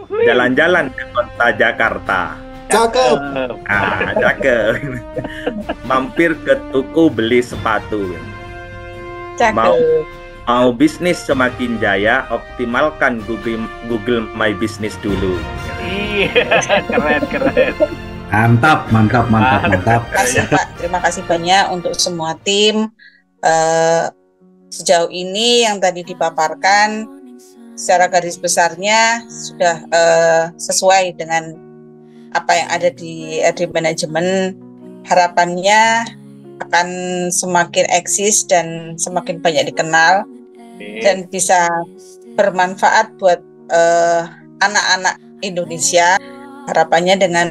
jalan-jalan ke kota Jakarta. Cakep. Cakep. Mampir ke toko beli sepatu. Mau bisnis semakin jaya, optimalkan Google My Business dulu. Iya, keren. Mantap. Terima kasih banyak untuk semua tim. Sejauh ini yang tadi dipaparkan secara garis besarnya sudah sesuai dengan apa yang ada di RD Manajemen. Harapannya akan semakin eksis dan semakin banyak dikenal dan bisa bermanfaat buat anak-anak Indonesia. Harapannya dengan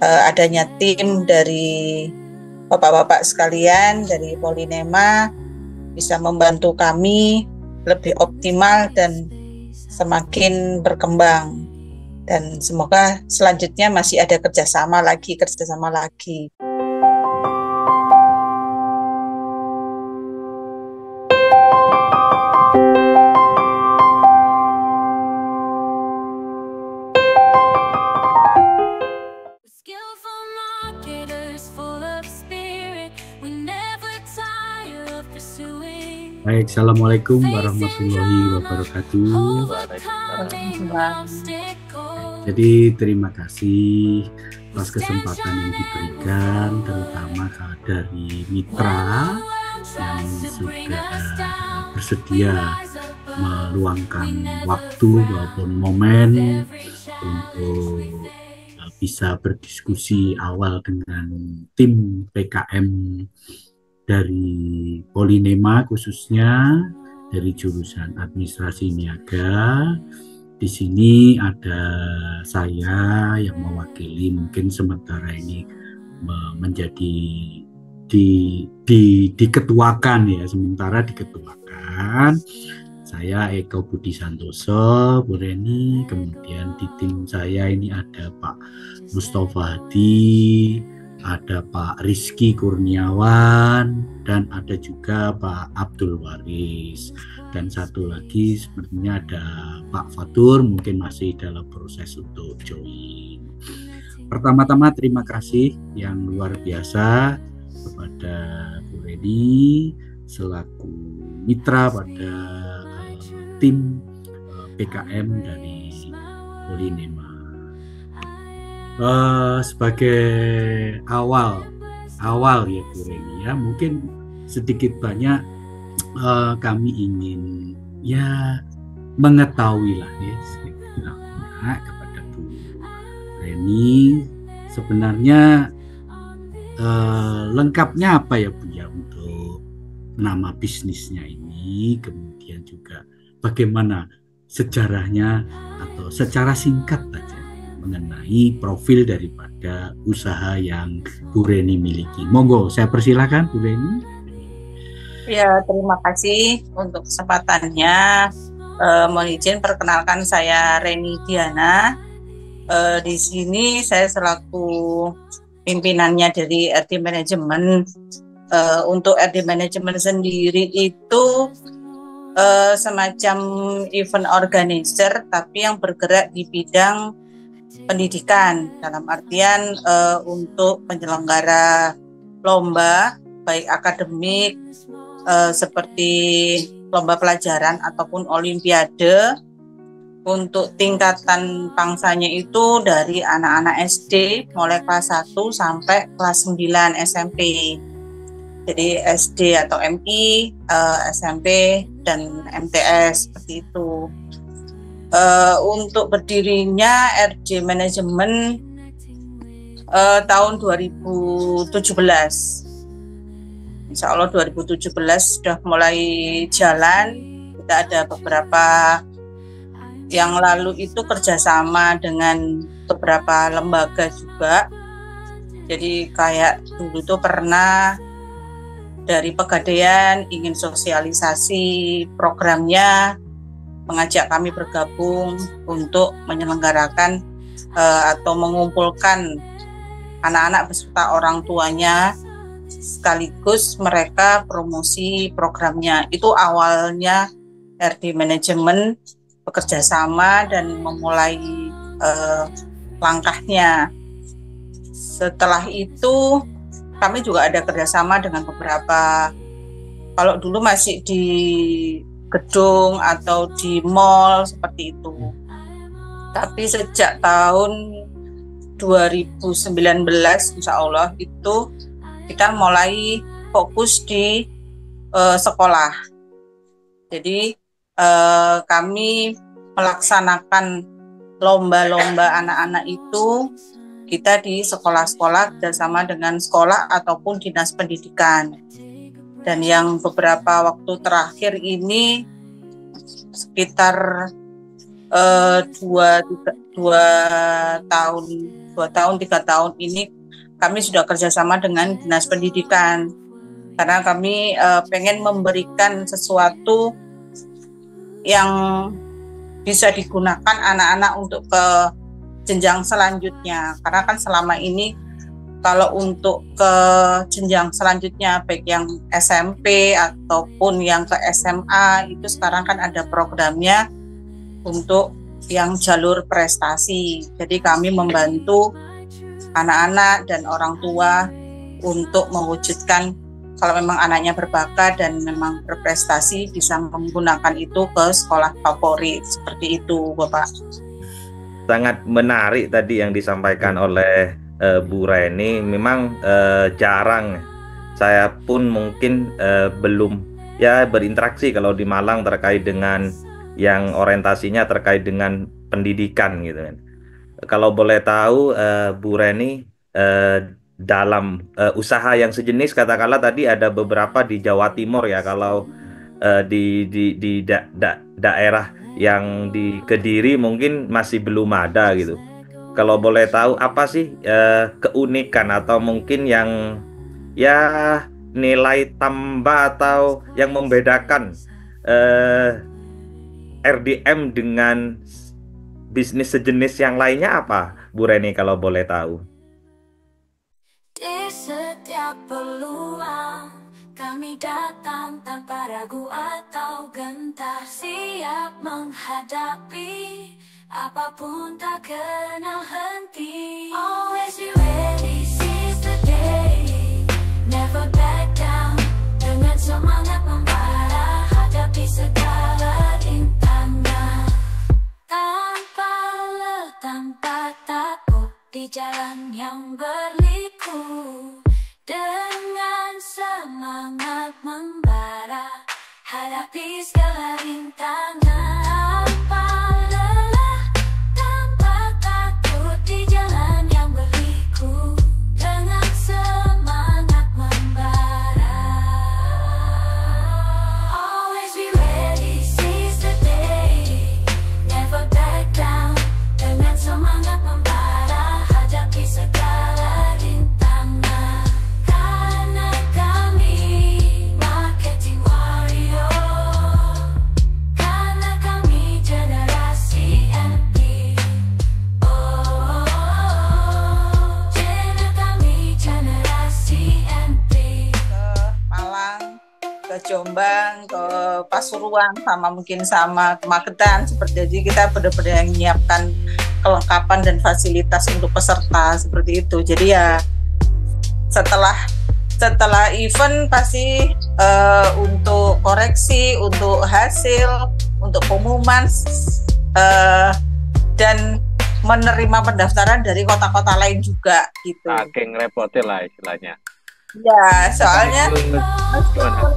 adanya tim dari bapak-bapak sekalian dari Polinema bisa membantu kami lebih optimal dan semakin berkembang, dan semoga selanjutnya masih ada kerjasama lagi. Baik, Assalamualaikum warahmatullahi wabarakatuh. Jadi terima kasih atas kesempatan yang diberikan, terutama dari mitra yang sudah bersedia meluangkan waktu maupun momen untuk bisa berdiskusi awal dengan tim PKM dari Polinema, khususnya dari jurusan Administrasi Niaga. Di sini ada saya yang mewakili, mungkin sementara ini menjadi diketuakan ya, sementara diketuakan. Saya Eko Budi Santoso, Bu Reni, kemudian di tim saya ini ada Pak Mustafa Hadi, ada Pak Rizky Kurniawan, dan ada juga Pak Abdul Waris. Dan satu lagi sepertinya ada Pak Fatur, mungkin masih dalam proses untuk join. Pertama-tama terima kasih yang luar biasa kepada Bu Reni selaku mitra pada tim PKM dari Polinema. Sebagai awal ya Bu Reni ya, mungkin sedikit banyak kami ingin ya mengetahui lah ya kepada Bu Reni sebenarnya lengkapnya apa ya Bu ya untuk nama bisnisnya ini, kemudian juga bagaimana sejarahnya atau secara singkat saja mengenai profil daripada usaha yang Bu Reni miliki. Monggo, saya persilakan Bu Reni. Ya, terima kasih untuk kesempatannya. Mohon izin perkenalkan, saya Reni Diana. Di sini saya selaku pimpinannya dari RD Manajemen. Untuk RD Manajemen sendiri itu semacam event organizer, tapi yang bergerak di bidang pendidikan, dalam artian untuk penyelenggara lomba baik akademik seperti lomba pelajaran ataupun olimpiade. Untuk tingkatan pangsanya itu dari anak-anak SD mulai kelas 1 sampai kelas 9 SMP. Jadi SD atau MI, SMP dan MTS seperti itu. Untuk berdirinya RJ Manajemen tahun 2017. Insya Allah 2017 sudah mulai jalan. Kita ada beberapa yang lalu itu kerjasama dengan beberapa lembaga juga. Jadi kayak dulu tuh pernah dari Pegadaian ingin sosialisasi programnya, mengajak kami bergabung untuk menyelenggarakan atau mengumpulkan anak-anak beserta orang tuanya, sekaligus mereka promosi programnya. Itu awalnya RD Manajemen bekerja sama dan memulai langkahnya. Setelah itu kami juga ada kerjasama dengan beberapa, kalau dulu masih di gedung atau di mall seperti itu. Tapi sejak tahun 2019 insya Allah itu kita mulai fokus di sekolah. Jadi kami melaksanakan lomba-lomba anak-anak itu kita di sekolah-sekolah bersama dengan sekolah ataupun dinas pendidikan. Dan yang beberapa waktu terakhir ini sekitar 2-3 tahun ini kami sudah kerjasama dengan dinas pendidikan karena kami pengen memberikan sesuatu yang bisa digunakan anak-anak untuk ke jenjang selanjutnya, karena kan selama ini kalau untuk ke jenjang selanjutnya baik yang SMP ataupun yang ke SMA itu sekarang kan ada programnya untuk yang jalur prestasi. Jadi kami membantu anak-anak dan orang tua untuk mewujudkan kalau memang anaknya berbakat dan memang berprestasi bisa menggunakan itu ke sekolah favorit. Seperti itu, Bapak. Sangat menarik tadi yang disampaikan oleh Bu Reni. Memang jarang, saya pun mungkin belum berinteraksi kalau di Malang terkait dengan yang orientasinya terkait dengan pendidikan gitu kan. Kalau boleh tahu Bu Reni, dalam usaha yang sejenis katakanlah tadi ada beberapa di Jawa Timur ya, kalau di daerah yang di Kediri mungkin masih belum ada gitu. Kalau boleh tahu apa sih keunikan atau mungkin yang nilai tambah atau yang membedakan RDM dengan bisnis sejenis yang lainnya apa, Bu Reni, kalau boleh tahu? Di setiap peluang kami datang tanpa ragu atau gentar, siap menghadapi apapun tak kenal henti. Always be ready, seize the day, never back down. Dengan semangat membara hadapi segala rintangan, tanpa lelah, tanpa takut di jalan yang berliku. Dengan semangat membara hadapi segala rintangan, tanpa lelah, tanpa takut di jalan yang berliku. Dengan semangat membara. Always be ready, seize the day, never back down. Dengan semangat membara hadapi segala rintangan. Karena kami marketing warrior, karena kami generasi MP. Oh, kami generasi MP. Ke Malang, ke Jombang, ke Pasuruan, sama mungkin sama ke Magetan. Seperti jadi kita benar-benar menyiapkan kelengkapan dan fasilitas untuk peserta seperti itu. Jadi ya setelah event pasti untuk koreksi, untuk hasil, untuk pengumuman dan menerima pendaftaran dari kota-kota lain juga gitu. Saking repotnya lah istilahnya. Ya, soalnya Gimana?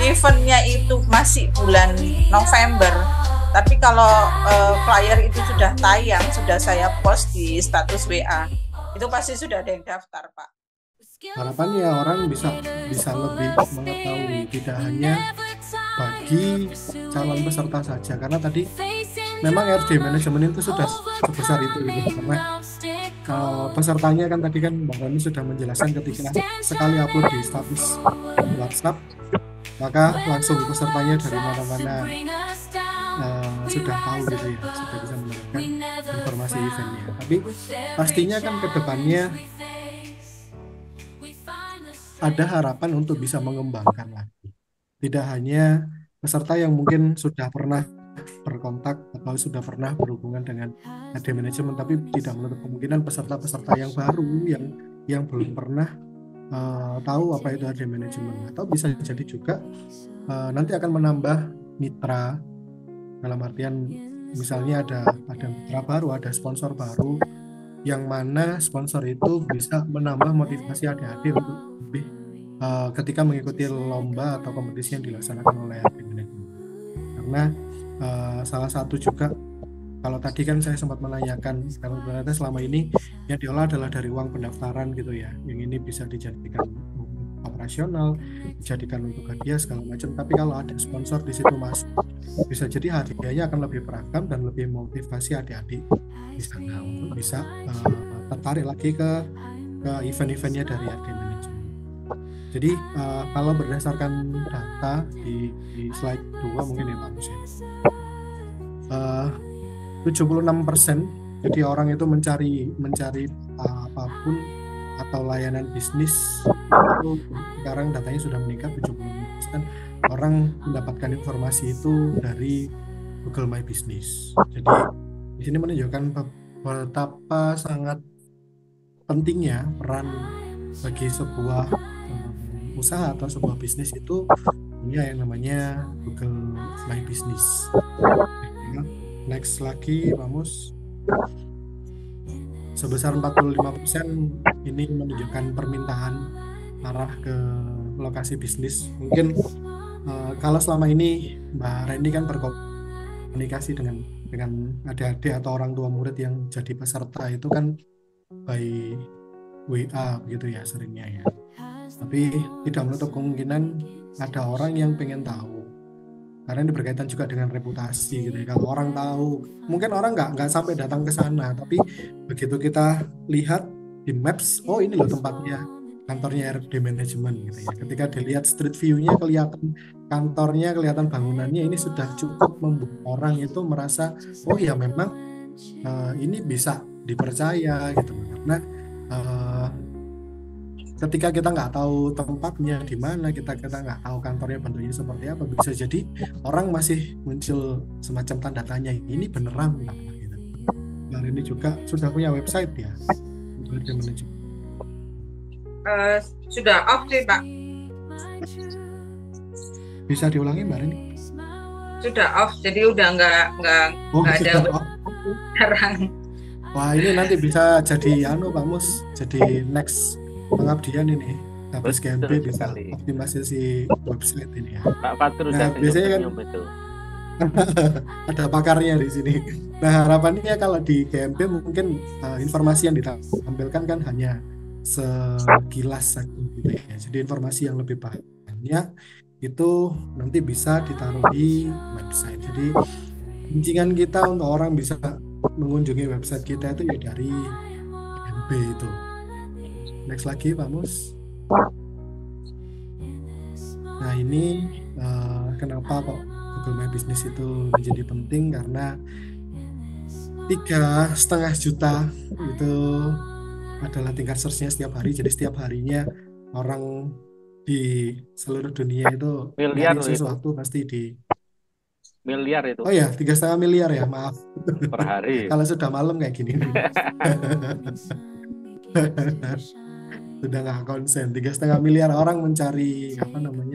eventnya itu masih bulan November, tapi kalau flyer itu sudah tayang, sudah saya post di status WA, itu pasti sudah ada yang daftar, Pak. Harapannya orang bisa lebih mengetahui, tidak hanya bagi calon peserta saja, karena tadi memang RD manajemen itu sudah sebesar itu gitu. Karena pesertanya kan tadi kan Mbak Roni sudah menjelaskan ketika sekali upload di status WhatsApp, maka langsung pesertanya dari mana-mana sudah tahu gitu ya, sudah bisa mendapatkan informasi eventnya. Tapi pastinya kan ke depannya ada harapan untuk bisa mengembangkan lagi. Tidak hanya peserta yang mungkin sudah pernah berkontak atau sudah pernah berhubungan dengan AD manajemen, tapi tidak menutup kemungkinan peserta-peserta yang baru yang belum pernah tahu apa itu AD manajemen, atau bisa jadi juga nanti akan menambah mitra, dalam artian misalnya ada mitra baru, ada sponsor baru, yang mana sponsor itu bisa menambah motivasi adik-adik untuk lebih ketika mengikuti lomba atau kompetisi yang dilaksanakan oleh AD manajemen. Karena salah satu juga, kalau tadi kan saya sempat menanyakan, kalau ternyata selama ini yang diolah adalah dari uang pendaftaran gitu ya, yang ini bisa dijadikan operasional, dijadikan untuk hadiah segala macam. Tapi kalau ada sponsor di situ masuk, bisa jadi hadiahnya akan lebih beragam dan lebih motivasi adik-adik di sana untuk bisa tertarik lagi ke event-eventnya dari AD Manajemen. Jadi kalau berdasarkan data di slide 2 mungkin ya Pak Musin, 76%, jadi orang itu mencari apapun atau layanan bisnis itu sekarang datanya sudah meningkat 76%. Orang mendapatkan informasi itu dari Google My Business. Jadi di sini menunjukkan betapa sangat pentingnya peran bagi sebuah usaha atau sebuah bisnis itu punya yang namanya Google My Business. Next lagi, Pak Mus. Sebesar 45% ini menunjukkan permintaan arah ke lokasi bisnis. Mungkin kalau selama ini Mbak Reni kan berkomunikasi dengan adik-adik atau orang tua murid yang jadi peserta itu kan by WA begitu ya seringnya ya. Tapi tidak menutup kemungkinan ada orang yang pengen tahu, karena ini berkaitan juga dengan reputasi gitu ya. Kalau orang tahu, mungkin orang nggak sampai datang ke sana, tapi begitu kita lihat di Maps, oh ini loh tempatnya, kantornya RD Manajemen gitu ya. Ketika dilihat street view-nya, kelihatan kantornya, kelihatan bangunannya, ini sudah cukup membuat orang itu merasa, oh ya memang ini bisa dipercaya gitu. Karena ketika kita nggak tahu tempatnya di mana, kita nggak tahu kantornya bentuknya seperti apa, bisa jadi orang masih muncul semacam tanda tanya, ini beneran nggak gitu. Dan ini juga sudah punya website ya, Sudah off sih Pak. Bisa diulangi Mbak Reni? Sudah off, jadi udah nggak ada sekarang. Wah, ini nanti bisa jadi Pak Mus, jadi next pengabdian ini. Habis GMP bisa optimalisasi website ini ya. Pak Fatur Nah, biasanya kan ada pakarnya di sini. Nah, harapannya kalau di GMP mungkin informasi yang ditampilkan kan hanya sekilas saja gitu ya. Jadi informasi yang lebih banyak itu nanti bisa ditaruh di website. Jadi kuncingan kita untuk orang bisa mengunjungi website kita itu ya dari GMP itu. Next lagi Pak Mus. Nah ini kenapa kok Google My Business itu menjadi penting, karena 3,5 juta itu adalah tingkat search-nya setiap hari. Jadi setiap harinya orang di seluruh dunia itu miliar sesuatu pasti di miliar itu. Oh ya, 3,5 miliar ya, maaf. Per hari. Kalau sudah malam kayak gini. Sudah nggak konsen. 3,5 miliar orang mencari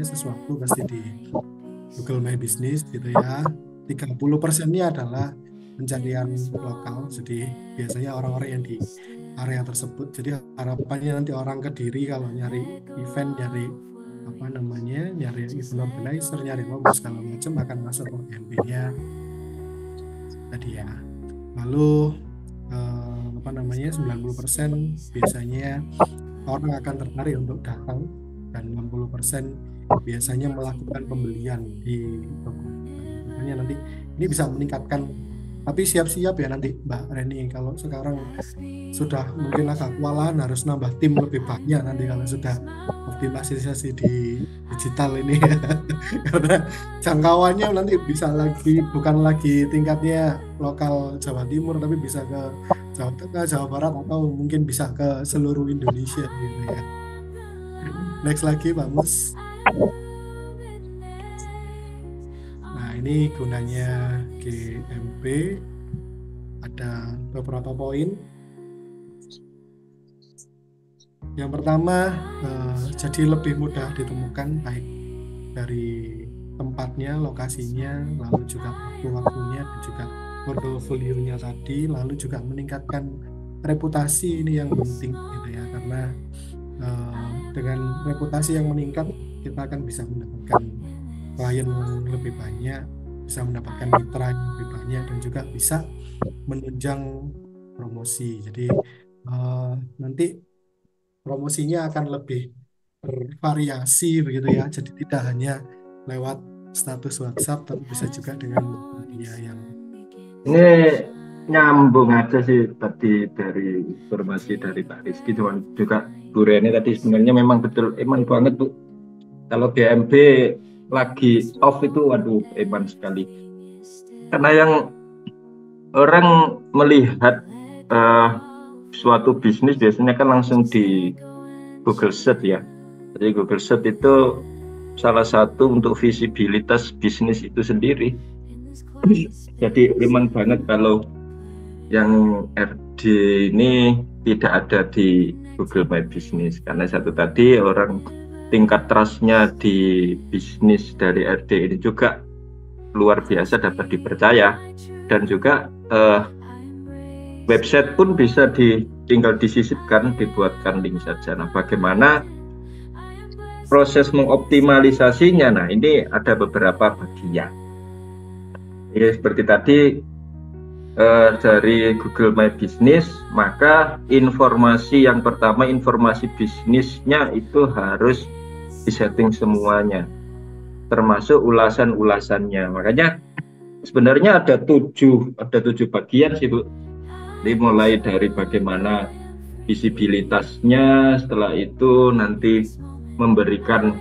sesuatu pasti di Google My Business gitu ya. 30%-nya adalah pencarian lokal. Jadi biasanya orang-orang yang di area tersebut. Jadi harapannya nanti orang Kediri kalau nyari event, nyari event organizer, nyari lomba segala macam akan masuk ke GMP-nya tadi ya. Lalu 90% biasanya orang akan tertarik untuk datang, dan 60% biasanya melakukan pembelian di toko. Makanya nanti ini bisa meningkatkan, tapi siap-siap ya nanti Mbak Reni, kalau sekarang sudah mungkin agak kewalahan harus nambah tim lebih banyak nanti kalau sudah optimalisasi di digital ini ya. Karena jangkauannya nanti bisa bukan lagi tingkatnya lokal Jawa Timur, tapi bisa ke Jawa Tengah, Jawa Barat, atau mungkin bisa ke seluruh Indonesia gitu ya. Next lagi Pak Mus. Nah ini gunanya GMP, ada beberapa poin. Yang pertama, jadi lebih mudah ditemukan baik dari tempatnya, lokasinya, lalu juga waktu-waktunya, dan juga portofolionya tadi, lalu juga meningkatkan reputasi. Ini yang penting gitu ya, karena dengan reputasi yang meningkat kita akan bisa mendapatkan klien yang lebih banyak, bisa mendapatkan mitra yang lebih banyak, dan juga bisa menunjang promosi. Jadi nanti promosinya akan lebih bervariasi begitu ya, jadi tidak hanya lewat status WhatsApp, tapi bisa juga dengan media yang Ini nyambung aja sih tadi dari informasi dari Pak Rizky, cuman juga Bu Reni tadi sebenarnya memang betul eman banget Bu. Kalau GMB lagi off itu waduh eman sekali. Karena yang orang melihat suatu bisnis biasanya kan langsung di Google Search ya. Jadi Google Search itu salah satu untuk visibilitas bisnis itu sendiri. Jadi memang banget kalau yang RD ini tidak ada di Google My Business, karena satu tadi orang tingkat trust-nya di bisnis dari RD ini juga luar biasa dapat dipercaya, dan juga website pun bisa tinggal disisipkan, dibuatkan link saja. Nah, bagaimana proses mengoptimalisasinya? Nah, ini ada beberapa bagian. Ya, seperti tadi dari Google My Business, maka informasi yang pertama, informasi bisnisnya itu harus disetting semuanya, termasuk ulasan-ulasannya. Makanya sebenarnya ada tujuh bagian sih Bu. Jadi mulai dari bagaimana visibilitasnya, setelah itu nanti memberikan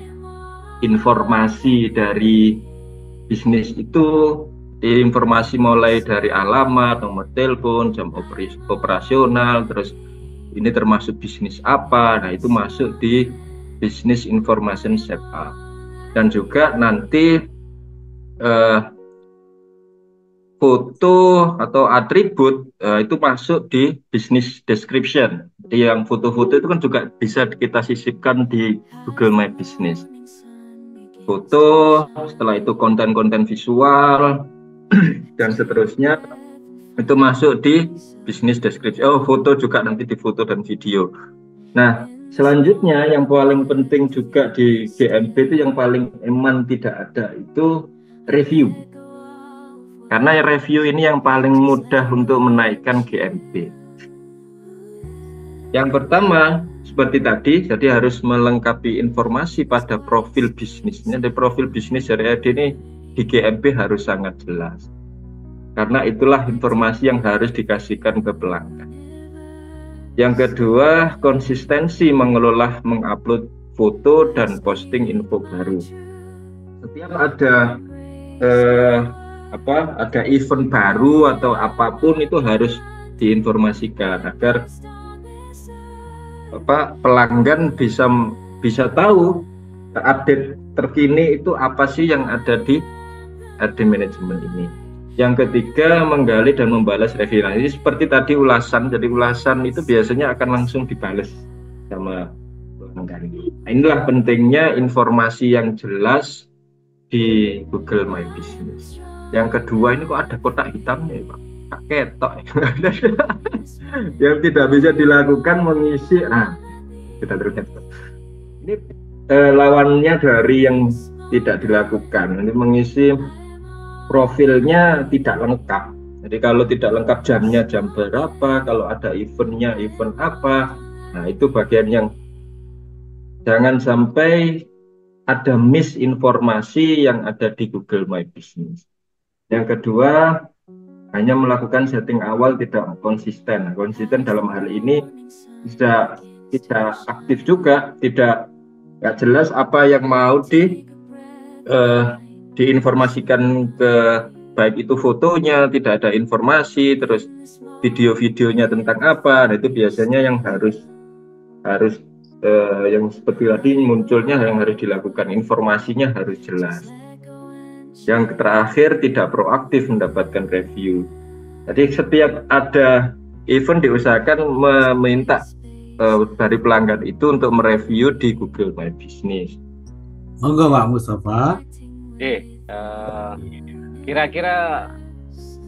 informasi dari bisnis itu, informasi mulai dari alamat, nomor telepon, jam operasional, terus ini termasuk bisnis apa. Nah, itu masuk di Business Information Setup. Dan juga nanti foto atau atribut itu masuk di business description. Jadi yang foto-foto itu kan juga bisa kita sisipkan di Google My Business. Foto, setelah itu konten-konten visual dan seterusnya itu masuk di business description. Oh, foto juga nanti di foto dan video. Nah, selanjutnya yang paling penting juga di GMB itu yang paling eman tidak ada itu review. Karena review ini yang paling mudah untuk menaikkan GMB. Yang pertama, seperti tadi, jadi harus melengkapi informasi pada profil bisnisnya. Di profil bisnis dari RD ini di GMB harus sangat jelas. Karena itulah informasi yang harus dikasihkan ke pelanggan. Yang kedua, konsistensi mengelola, mengupload foto dan posting info baru. Setiap ada event baru atau apapun itu harus diinformasikan agar pelanggan bisa tahu update terkini itu apa sih yang ada di RD manajemen ini. Yang ketiga, menggali dan membalas review. Ini seperti tadi ulasan, jadi ulasan itu biasanya akan langsung dibalas sama pelanggan. Nah, inilah pentingnya informasi yang jelas di Google My Business. Yang kedua, ini kok ada kotak hitamnya ya Pak? Ketok. Yang tidak bisa dilakukan mengisi. Nah, kita teruskan. Ini lawannya dari yang tidak dilakukan. Ini mengisi profilnya tidak lengkap. Jadi kalau tidak lengkap jamnya jam berapa, kalau ada eventnya event apa. Nah, itu bagian yang jangan sampai ada misinformasi yang ada di Google My Business. Yang kedua, hanya melakukan setting awal tidak konsisten. Konsisten dalam hal ini tidak aktif juga, tidak jelas apa yang mau diinformasikan ke, baik itu fotonya tidak ada informasi, terus video-videonya tentang apa. Nah, itu biasanya yang harus yang seperti tadi munculnya yang harus dilakukan, informasinya harus jelas. Yang terakhir tidak proaktif mendapatkan review. Jadi setiap ada event diusahakan meminta dari pelanggan itu untuk mereview di Google My Business. Monggo Pak Mustafa. Kira-kira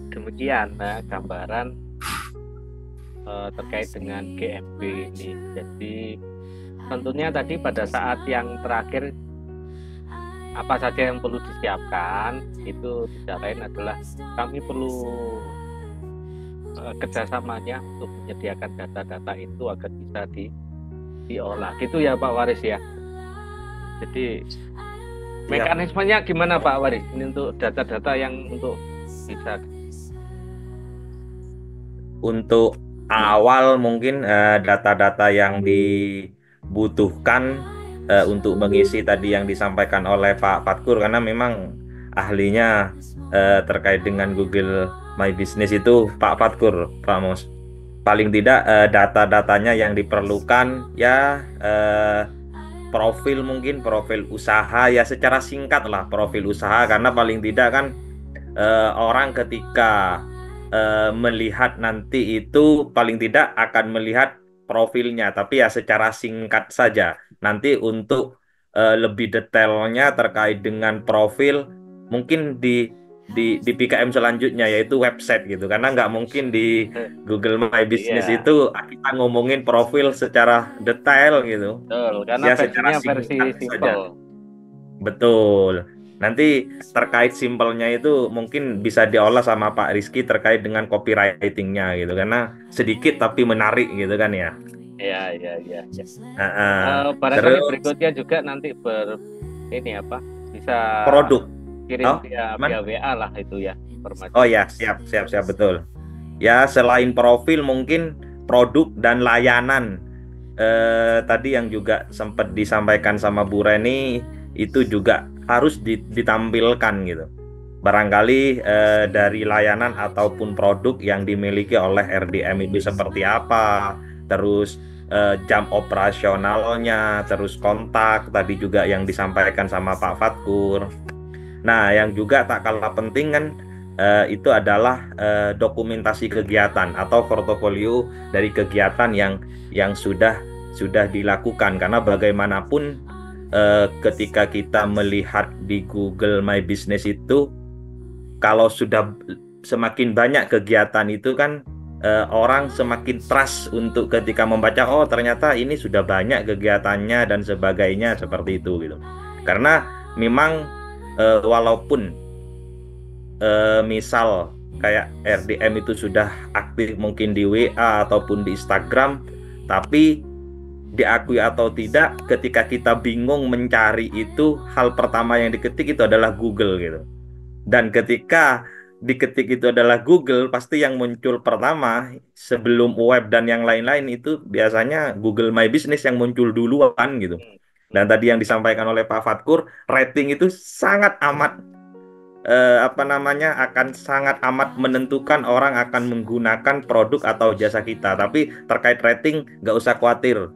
demikian gambaran terkait dengan GMB ini. Jadi tentunya tadi pada saat yang terakhir apa saja yang perlu disiapkan itu tidak lain adalah kami perlu kerjasamanya untuk menyediakan data-data itu agar bisa diolah gitu ya Pak Waris ya. Jadi mekanismenya gimana Pak Waris ini untuk data-data yang untuk bisa untuk awal mungkin data-data yang dibutuhkan untuk mengisi tadi yang disampaikan oleh Pak Fatkur, karena memang ahlinya terkait dengan Google My Business itu Pak Fatkur, Pak Mus. Paling tidak data-datanya yang diperlukan ya profil, mungkin profil usaha ya, secara singkat lah profil usaha, karena paling tidak kan orang ketika melihat nanti itu paling tidak akan melihat profilnya, tapi ya secara singkat saja. Nanti untuk lebih detailnya terkait dengan profil mungkin di PKM selanjutnya, yaitu website gitu, karena nggak mungkin di Google My Business itu kita ngomongin profil secara detail gitu. Betul, karena ya secara versi singkat saja. simple. Betul. Nanti terkait simpelnya itu mungkin bisa diolah sama Pak Rizky terkait dengan copywriting-nya gitu, karena sedikit tapi menarik gitu kan ya. Iya. Terus Barangkali berikutnya juga nanti bisa produk kirim via WA lah itu ya informasi. Oh ya, siap betul. Ya, selain profil mungkin produk dan layanan tadi yang juga sempat disampaikan sama Bu Reni itu juga harus ditampilkan gitu. Barangkali dari layanan ataupun produk yang dimiliki oleh RDM itu seperti apa, terus jam operasionalnya, terus kontak tadi juga yang disampaikan sama Pak Fatkur. Nah, yang juga tak kalah penting kan itu adalah dokumentasi kegiatan atau portofolio dari kegiatan yang sudah dilakukan, karena bagaimanapun ketika kita melihat di Google My Business itu, kalau sudah semakin banyak kegiatan itu kan orang semakin trust untuk ketika membaca, oh ternyata ini sudah banyak kegiatannya dan sebagainya seperti itu gitu. Karena memang walaupun misal kayak RDM itu sudah aktif mungkin di WA ataupun di Instagram, tapi diakui atau tidak, ketika kita bingung mencari itu, hal pertama yang diketik itu adalah Google gitu. Dan ketika diketik itu adalah Google, pasti yang muncul pertama sebelum web dan yang lain-lain itu biasanya Google My Business yang muncul duluan gitu. Dan tadi yang disampaikan oleh Pak Fatkur, rating itu sangat amat akan sangat amat menentukan orang akan menggunakan produk atau jasa kita. Tapi terkait rating nggak usah khawatir.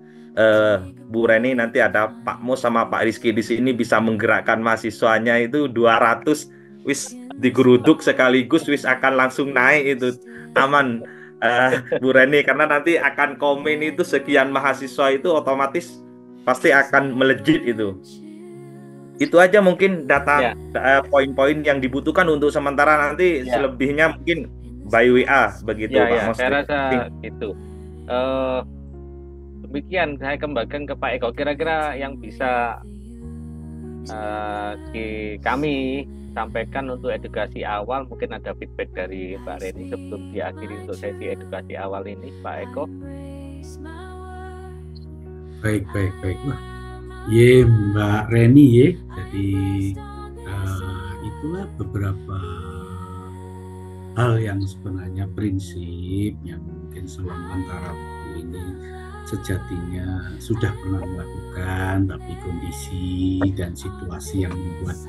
Bu Reni nanti ada Pak Mus sama Pak Rizky di sini bisa menggerakkan mahasiswanya itu 200 wis digeruduk sekaligus, wis akan langsung naik itu, aman Bu Reni, karena nanti akan komen itu sekian mahasiswa itu otomatis pasti akan melejit itu aja mungkin data poin-poin yang dibutuhkan untuk sementara, nanti selebihnya mungkin by WA begitu Pak Mus. Saya rasa gitu. Demikian saya kembalikan ke Pak Eko, kira-kira yang bisa kami sampaikan untuk edukasi awal. Mungkin ada feedback dari Mbak Reni sebelum diakhiri untuk sesi edukasi awal ini, Pak Eko. Baik. Wah, Mbak Reni ya. Jadi itulah beberapa hal yang sebenarnya prinsip yang mungkin selama antara ini sejatinya sudah pernah melakukan, tapi kondisi dan situasi yang membuat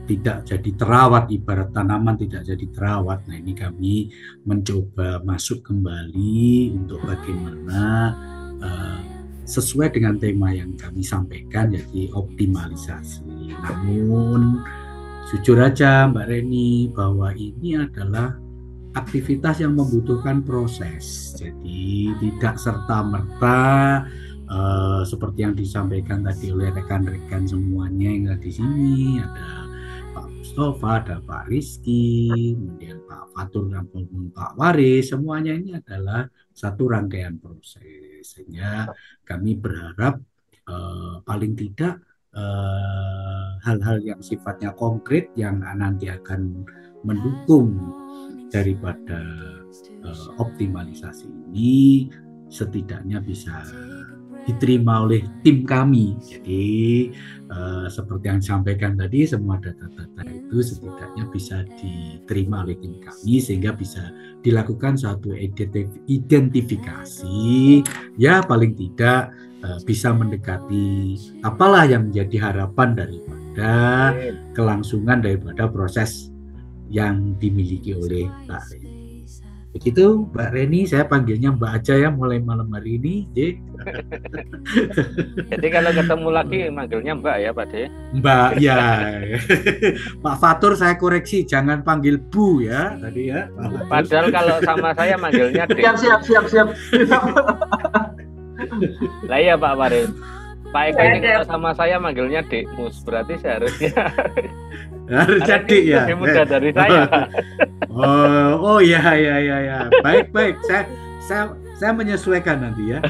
tidak jadi terawat, ibarat tanaman tidak jadi terawat. Nah, ini kami mencoba masuk kembali untuk bagaimana sesuai dengan tema yang kami sampaikan, jadi optimalisasi. Namun jujur aja Mbak Reni bahwa ini adalah aktivitas yang membutuhkan proses. Jadi tidak serta-merta seperti yang disampaikan tadi oleh rekan-rekan semuanya yang ada di sini, ada Pak Mustafa, ada Pak Rizky, kemudian Pak Fatur dan Pak Waris, semuanya ini adalah satu rangkaian proses. Sehingga kami berharap paling tidak hal-hal yang sifatnya konkret yang nanti akan mendukung daripada optimalisasi ini setidaknya bisa diterima oleh tim kami. Jadi seperti yang disampaikan tadi, semua data-data itu setidaknya bisa diterima oleh tim kami sehingga bisa dilakukan suatu identifikasi, ya paling tidak bisa mendekati apalah yang menjadi harapan daripada kelangsungan daripada proses yang dimiliki oleh Mbak Reni. Begitu Mbak Reni, saya panggilnya Mbak aja ya mulai malam hari ini. Jadi kalau ketemu lagi manggilnya Mbak ya Pak De? Mbak ya. Pak Fatur saya koreksi, jangan panggil Bu ya tadi ya. Padahal kalau sama saya manggilnya De. Siap. Lah iya Pak Waris. Pak Eko ini kalau sama saya manggilnya Dek Mus, berarti seharusnya harus jadi ya. Lebih muda dari saya. Oh ya. Baik. Saya menyesuaikan nanti ya.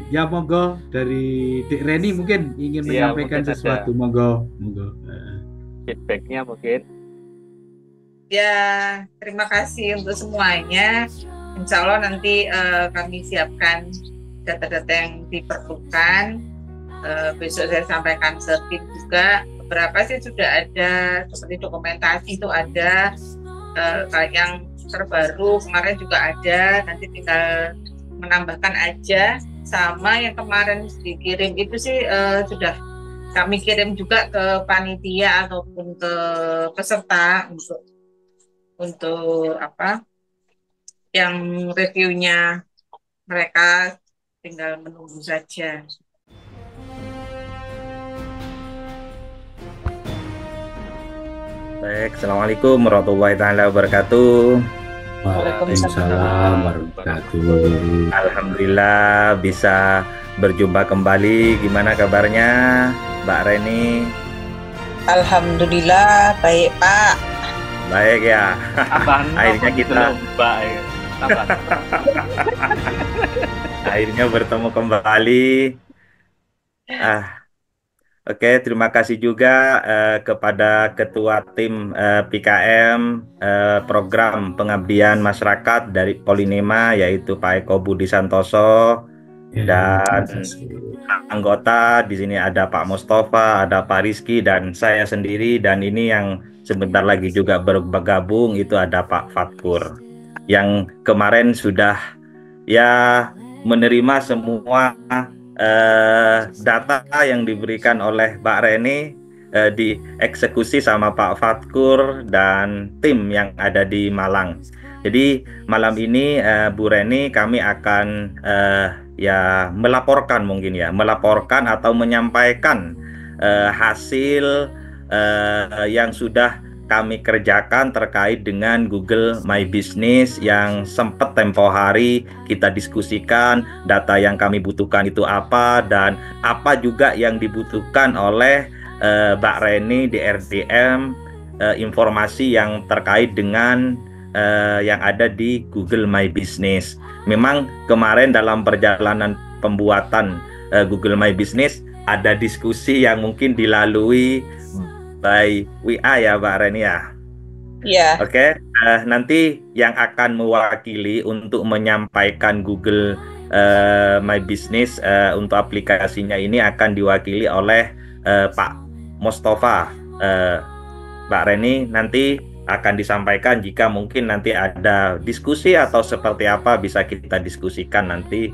Ya monggo dari Dek Reni mungkin ingin menyampaikan sesuatu, monggo. Feedbacknya mungkin. Ya, terima kasih untuk semuanya. Insya Allah nanti kami siapkan data-data yang diperlukan. Besok saya sampaikan ke tim juga. Beberapa sih sudah ada, seperti dokumentasi itu ada, yang terbaru kemarin juga ada. Nanti tinggal menambahkan aja. Sama yang kemarin dikirim itu sih sudah kami kirim juga ke panitia ataupun ke peserta untuk apa? Yang reviewnya, mereka tinggal menunggu saja. Baik, Assalamualaikum warahmatullahi wabarakatuh. Waalaikumsalam warahmatullahi wabarakatuh. Alhamdulillah bisa berjumpa kembali. Gimana kabarnya Mbak Reni? Alhamdulillah baik Pak. Baik ya. Akhirnya kita akhirnya bertemu kembali. Oke, terima kasih juga kepada Ketua Tim PKM Program Pengabdian Masyarakat dari Polinema, yaitu Pak Eko Budi Santoso, dan anggota di sini ada Pak Mustafa, ada Pak Rizky, dan saya sendiri, dan ini yang sebentar lagi juga bergabung itu ada Pak Fatur, yang kemarin sudah ya menerima semua data yang diberikan oleh Mbak Reni, dieksekusi sama Pak Fatkur dan tim yang ada di Malang. Jadi malam ini Bu Reni kami akan ya melaporkan atau menyampaikan hasil yang sudah kami kerjakan terkait dengan Google My Business yang sempat tempo hari kita diskusikan data yang kami butuhkan itu apa dan apa juga yang dibutuhkan oleh Mbak Reni di RDM, informasi yang terkait dengan yang ada di Google My Business. Memang kemarin dalam perjalanan pembuatan Google My Business ada diskusi yang mungkin dilalui by WA ya Mbak Reni ya. Iya. Oke, nanti yang akan mewakili untuk menyampaikan Google My Business untuk aplikasinya ini akan diwakili oleh Pak Mustafa. Mbak Reni nanti akan disampaikan jika mungkin nanti ada diskusi atau seperti apa bisa kita diskusikan nanti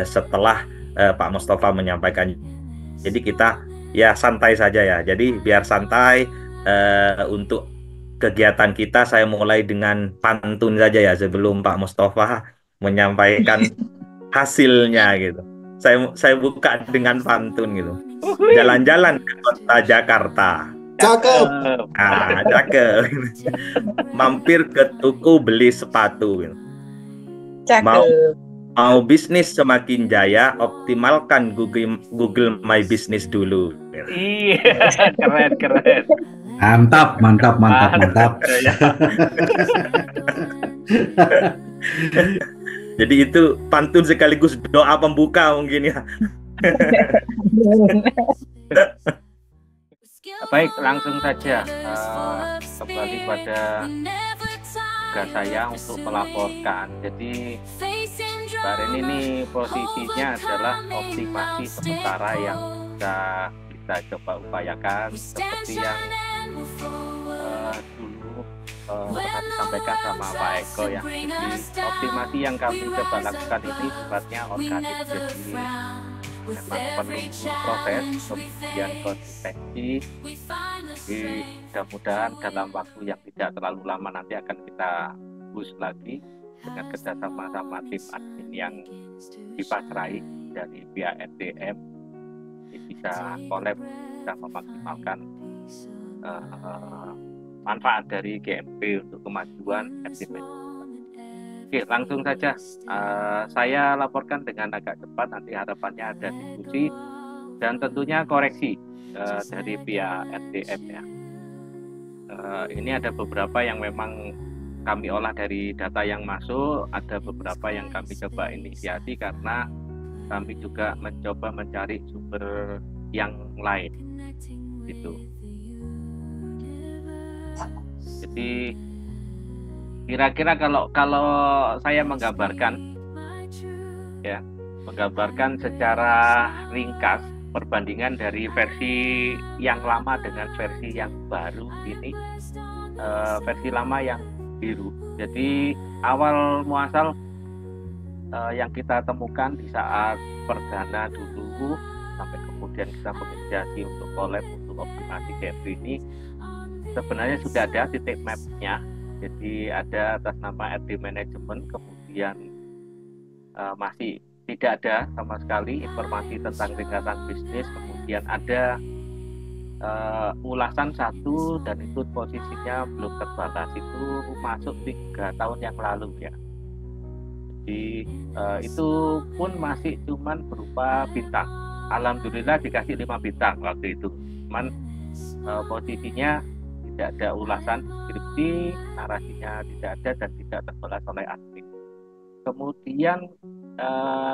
setelah Pak Mustafa menyampaikan. Jadi kita ya santai saja ya. Jadi biar santai untuk kegiatan kita saya mulai dengan pantun saja ya sebelum Pak Mustafa menyampaikan hasilnya gitu. Saya buka dengan pantun gitu. jalan-jalan ke kota Jakarta. Cakep. Ah, cakep. Mampir ke toko beli sepatu. Mau Cakep. mau bisnis semakin jaya, optimalkan Google My Business dulu. Iya, keren. Mantap, mantap, mantap, mantap. Ya. Jadi itu pantun sekaligus doa pembuka mungkin ya. Baik, langsung saja kembali pada tugas saya untuk melaporkan. Jadi Mbak Reni ini posisinya adalah optimasi sementara yang kita coba upayakan seperti yang dulu pernah disampaikan sama Pak Eko ya. Jadi optimasi yang kami coba lakukan ini sifatnya organik, jadi memang perlu proses kemudian konsistensi. Jadi mudah-mudahan dalam waktu yang tidak terlalu lama nanti akan kita boost lagi dengan kerjasama sama tim admin yang dipasrai dari pihak SDM. Ini bisa collab, bisa memaksimalkan manfaat dari GMP untuk kemajuan FDM. Oke, langsung saja saya laporkan dengan agak cepat, nanti harapannya ada diskusi dan tentunya koreksi dari pihak SDM ya. Ini ada beberapa yang memang kami olah dari data yang masuk, ada beberapa yang kami coba inisiasi karena kami juga mencoba mencari sumber yang lain gitu. Jadi kira-kira kalau saya menggambarkan secara ringkas perbandingan dari versi yang lama dengan versi yang baru ini, versi lama yang biru. Jadi awal muasal yang kita temukan di saat perdana dulu sampai kemudian kita menginisiasi untuk collab untuk optimasi GMP ini sebenarnya sudah ada titik map-nya. Jadi ada atas nama RD Management, kemudian masih tidak ada sama sekali informasi tentang tingkatan bisnis, kemudian ada ulasan satu dan itu posisinya belum terbatas, itu masuk 3 tahun yang lalu ya. Jadi itu pun masih cuman berupa bintang. Alhamdulillah dikasih 5 bintang waktu itu. Cuman posisinya tidak ada ulasan deskripsi, narasinya tidak ada dan tidak terbalas oleh admin. Kemudian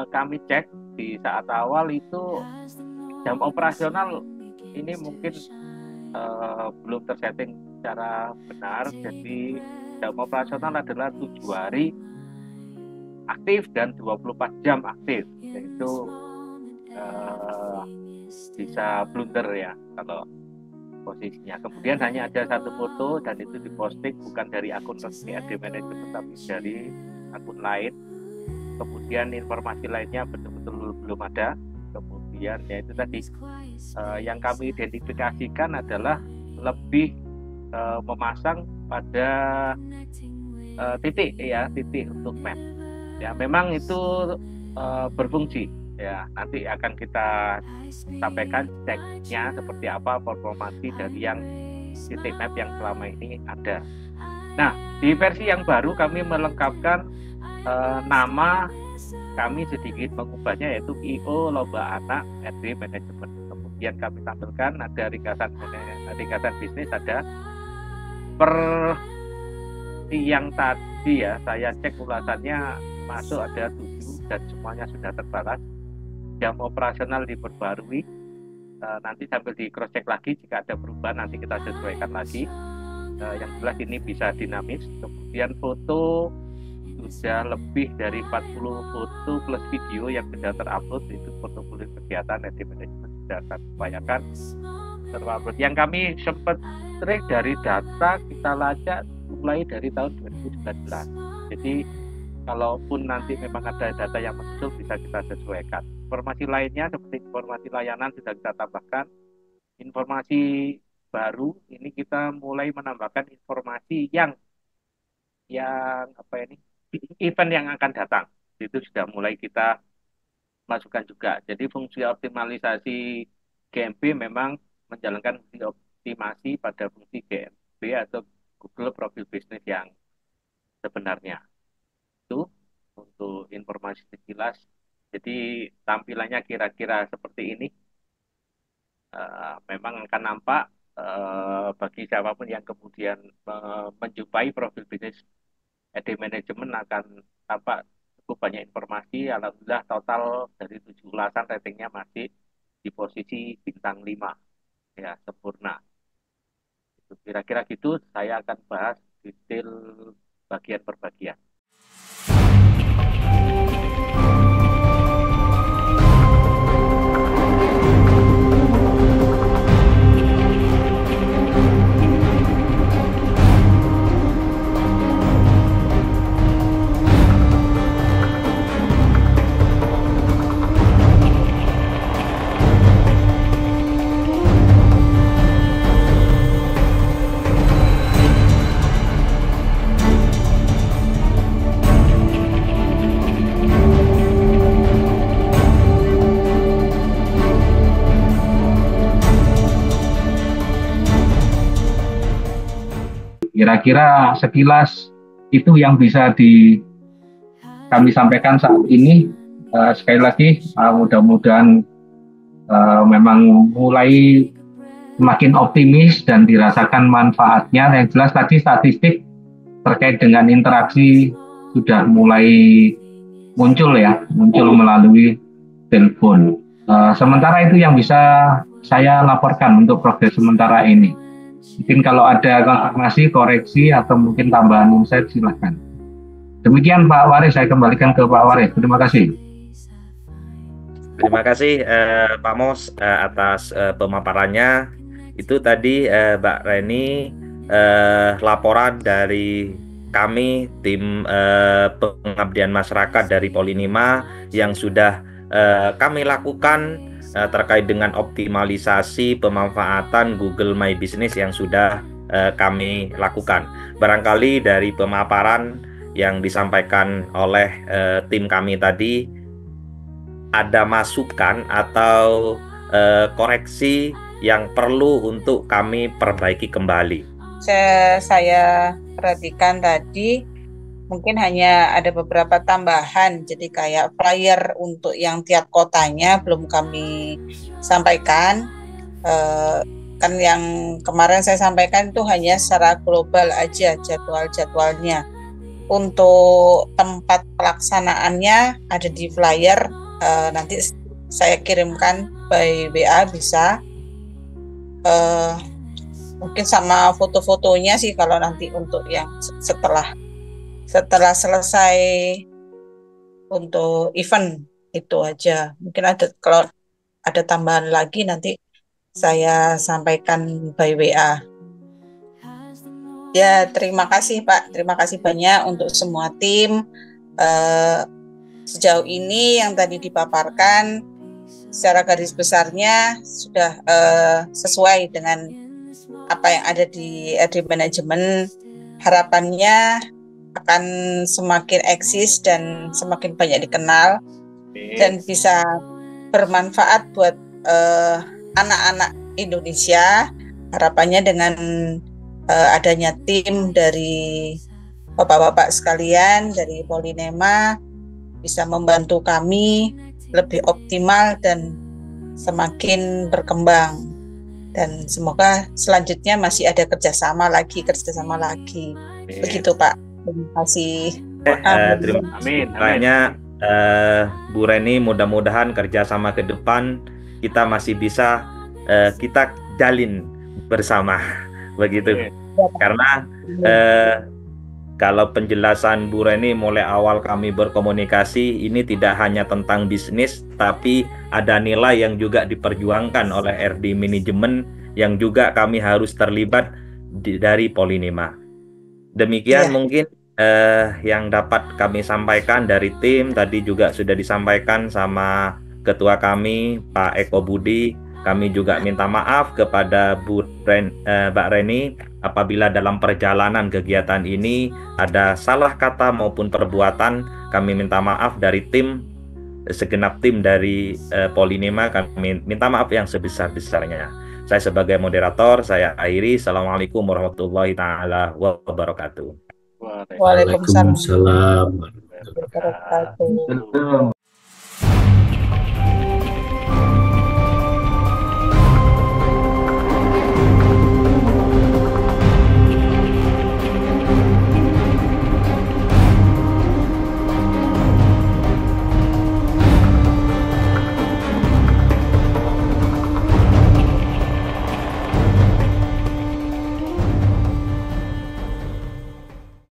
kami cek di saat awal itu jam operasional ini mungkin belum tersetting secara benar. Jadi jam operasional adalah 7 hari aktif dan 24 jam aktif, yaitu bisa blunder ya kalau posisinya. Kemudian hanya ada satu foto dan itu diposting bukan dari akun resmi AD Management tapi dari akun lain. Kemudian informasi lainnya betul-betul belum ada. Kemudian ya itu tadi yang kami identifikasikan adalah lebih memasang pada titik untuk map. Ya memang itu berfungsi. Ya nanti akan kita sampaikan ceknya seperti apa performansi dari yang titik map yang selama ini ada. Nah di versi yang baru kami melengkapkan nama, kami sedikit mengubahnya yaitu IO Lomba Anak RD Management. Kemudian kami tampilkan ada ringkasan bisnis, ada per yang tadi ya saya cek ulasannya masuk ada 7 dan semuanya sudah terbalas. Jam operasional diperbarui, nanti sambil di cross check lagi jika ada perubahan nanti kita sesuaikan lagi. Yang jelas ini bisa dinamis. Kemudian foto sudah lebih dari 40 foto plus video yang sudah terupload, itu portofolio kegiatan RD Management sudah kami upayakan terupload. Yang kami sempat track dari data kita lacak mulai dari tahun 2019. Jadi kalaupun nanti memang ada data yang muncul bisa kita sesuaikan. Informasi lainnya seperti informasi layanan sudah kita tambahkan. Informasi baru ini kita mulai menambahkan informasi yang event yang akan datang. Itu sudah mulai kita masukkan juga. Jadi fungsi optimalisasi GMB memang menjalankan fungsi optimasi pada fungsi GMB atau Google Profile Business yang sebenarnya. Itu untuk informasi sekilas. Jadi tampilannya kira-kira seperti ini. Memang akan nampak bagi siapapun yang kemudian menjumpai profil bisnis AD Management akan tampak cukup banyak informasi. Alhamdulillah total dari 7 ulasan ratingnya masih di posisi bintang 5, ya sempurna. Itu kira-kira gitu, saya akan bahas detail bagian per bagian. Kira-kira sekilas itu yang bisa kami sampaikan saat ini. Sekali lagi, mudah-mudahan memang mulai semakin optimis dan dirasakan manfaatnya. Yang jelas tadi statistik terkait dengan interaksi sudah mulai muncul melalui telepon. Sementara itu yang bisa saya laporkan untuk progres sementara ini. Mungkin kalau ada konfirmasi, koreksi, atau mungkin tambahan insight, silahkan. Demikian Pak Waris, saya kembalikan ke Pak Waris. Terima kasih. Terima kasih Pak Mos atas pemaparannya. Itu tadi Mbak Reni laporan dari kami tim pengabdian masyarakat dari Polinima yang sudah kami lakukan terkait dengan optimalisasi pemanfaatan Google My Business yang sudah kami lakukan. Barangkali dari pemaparan yang disampaikan oleh tim kami tadi ada masukan atau koreksi yang perlu untuk kami perbaiki kembali. Saya perhatikan tadi mungkin hanya ada beberapa tambahan, jadi kayak flyer untuk yang tiap kotanya belum kami sampaikan. Kan yang kemarin saya sampaikan itu hanya secara global aja jadwal-jadwalnya. Untuk tempat pelaksanaannya ada di flyer, nanti saya kirimkan by WA bisa. Mungkin sama foto-fotonya sih kalau nanti untuk yang setelah selesai untuk event itu aja. Mungkin kalau ada tambahan lagi nanti saya sampaikan by WA. Ya, terima kasih Pak. Terima kasih banyak untuk semua tim. Sejauh ini yang tadi dipaparkan secara garis besarnya sudah sesuai dengan apa yang ada di AD Management. Harapannya akan semakin eksis dan semakin banyak dikenal dan bisa bermanfaat buat anak-anak Indonesia. Harapannya dengan adanya tim dari bapak-bapak sekalian dari Polinema bisa membantu kami lebih optimal dan semakin berkembang, dan semoga selanjutnya masih ada kerjasama lagi. Begitu Pak. Terima kasih. Terima kasih banyak Bu Reni. Mudah-mudahan kerjasama ke depan kita masih bisa kita jalin bersama begitu. Karena kalau penjelasan Bu Reni mulai awal kami berkomunikasi ini tidak hanya tentang bisnis, tapi ada nilai yang juga diperjuangkan oleh RD Management yang juga kami harus terlibat dari Polinima. Demikian mungkin yang dapat kami sampaikan dari tim. Tadi juga sudah disampaikan sama ketua kami Pak Eko Budi. Kami juga minta maaf kepada Mbak Reni apabila dalam perjalanan kegiatan ini ada salah kata maupun perbuatan. Kami minta maaf dari tim segenap tim dari Polinema kami minta maaf yang sebesar-besarnya. Saya sebagai moderator, saya akhiri. Assalamualaikum warahmatullahi taala wabarakatuh. Waalaikumsalam Waalaikumsalam. warahmatullahi wabarakatuh.